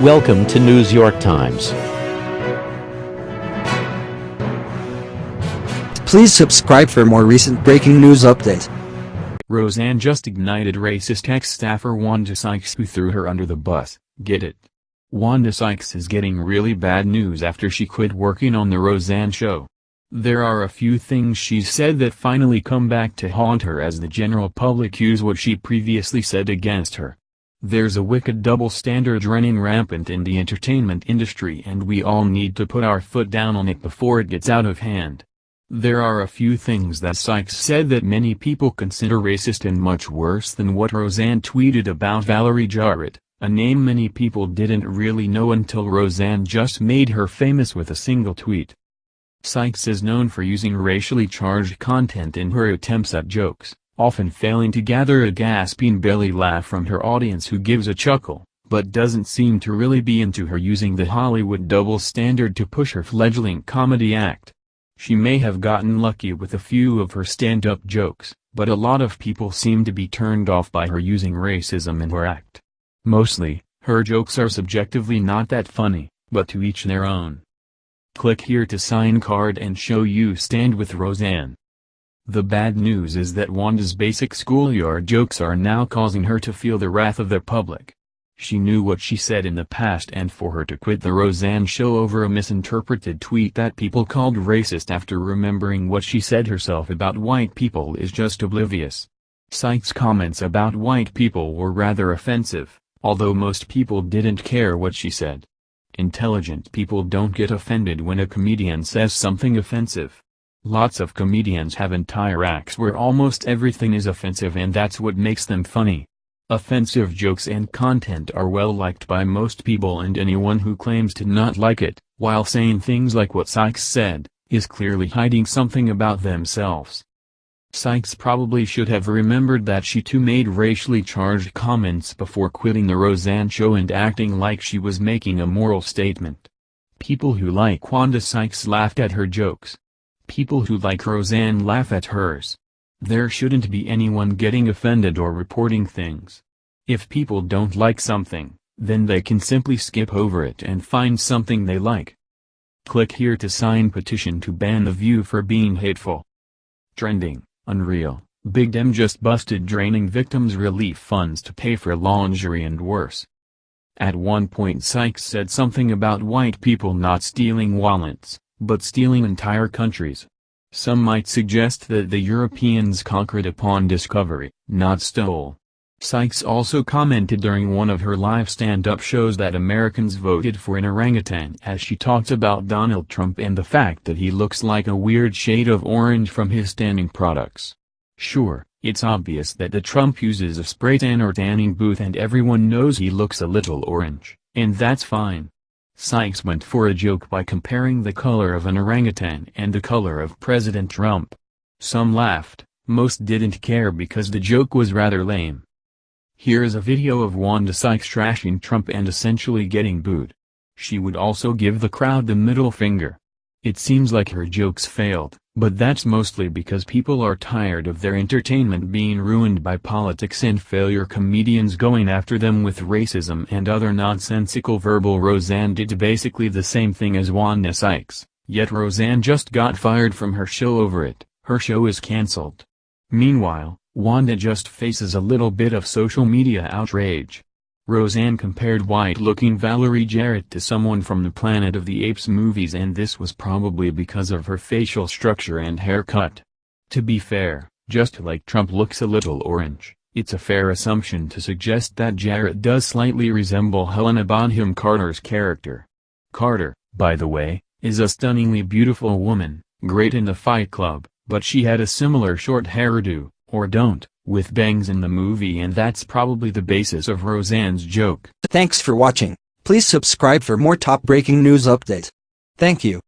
Welcome to News York Times. Please subscribe for more recent breaking news updates. Roseanne just ignited racist ex-staffer Wanda Sykes, who threw her under the bus. Get it? Wanda Sykes is getting really bad news after she quit working on the Roseanne show. There are a few things she's said that finally come back to haunt her as the general public use what she previously said against her. There's a wicked double standard running rampant in the entertainment industry, and we all need to put our foot down on it before it gets out of hand. There are a few things that Sykes said that many people consider racist and much worse than what Roseanne tweeted about Valerie Jarrett, a name many people didn't really know until Roseanne just made her famous with a single tweet. Sykes is known for using racially charged content in her attempts at jokes, often failing to gather a gasping belly laugh from her audience who gives a chuckle, but doesn't seem to really be into her using the Hollywood double standard to push her fledgling comedy act. She may have gotten lucky with a few of her stand-up jokes, but a lot of people seem to be turned off by her using racism in her act. Mostly, her jokes are subjectively not that funny, but to each their own. Click here to sign card and show you stand with Roseanne. The bad news is that Wanda's basic schoolyard jokes are now causing her to feel the wrath of the public. She knew what she said in the past, and for her to quit the Roseanne show over a misinterpreted tweet that people called racist after remembering what she said herself about white people is just oblivious. Sykes' comments about white people were rather offensive, although most people didn't care what she said. Intelligent people don't get offended when a comedian says something offensive. Lots of comedians have entire acts where almost everything is offensive, and that's what makes them funny. Offensive jokes and content are well liked by most people, and anyone who claims to not like it, while saying things like what Sykes said, is clearly hiding something about themselves. Sykes probably should have remembered that she too made racially charged comments before quitting the Roseanne show and acting like she was making a moral statement. People who like Wanda Sykes laughed at her jokes. People who like Roseanne laugh at hers. There shouldn't be anyone getting offended or reporting things. If people don't like something, then they can simply skip over it and find something they like. Click here to sign petition to ban The View for being hateful. Trending, unreal, Big Dem just busted draining victims' relief funds to pay for lingerie and worse. At one point Sykes said something about white people not stealing wallets, but stealing entire countries. Some might suggest that the Europeans conquered upon discovery, not stole. Sykes also commented during one of her live stand-up shows that Americans voted for an orangutan as she talked about Donald Trump and the fact that he looks like a weird shade of orange from his tanning products. Sure, it's obvious that the Trump uses a spray tan or tanning booth and everyone knows he looks a little orange, and that's fine. Sykes went for a joke by comparing the color of an orangutan and the color of President Trump. Some laughed, most didn't care because the joke was rather lame. Here is a video of Wanda Sykes trashing Trump and essentially getting booed. She would also give the crowd the middle finger. It seems like her jokes failed, but that's mostly because people are tired of their entertainment being ruined by politics and failure comedians going after them with racism and other nonsensical verbal. Roseanne did basically the same thing as Wanda Sykes, yet Roseanne just got fired from her show over it. Her show is cancelled. Meanwhile, Wanda just faces a little bit of social media outrage. Roseanne compared white-looking Valerie Jarrett to someone from the Planet of the Apes movies, and this was probably because of her facial structure and haircut. To be fair, just like Trump looks a little orange, it's a fair assumption to suggest that Jarrett does slightly resemble Helena Bonham Carter's character. Carter, by the way, is a stunningly beautiful woman, great in the Fight Club, but she had a similar short hairdo, or don't, with bangs in the movie, and that's probably the basis of Roseanne's joke. Thanks for watching. Please subscribe for more top breaking news updates. Thank you.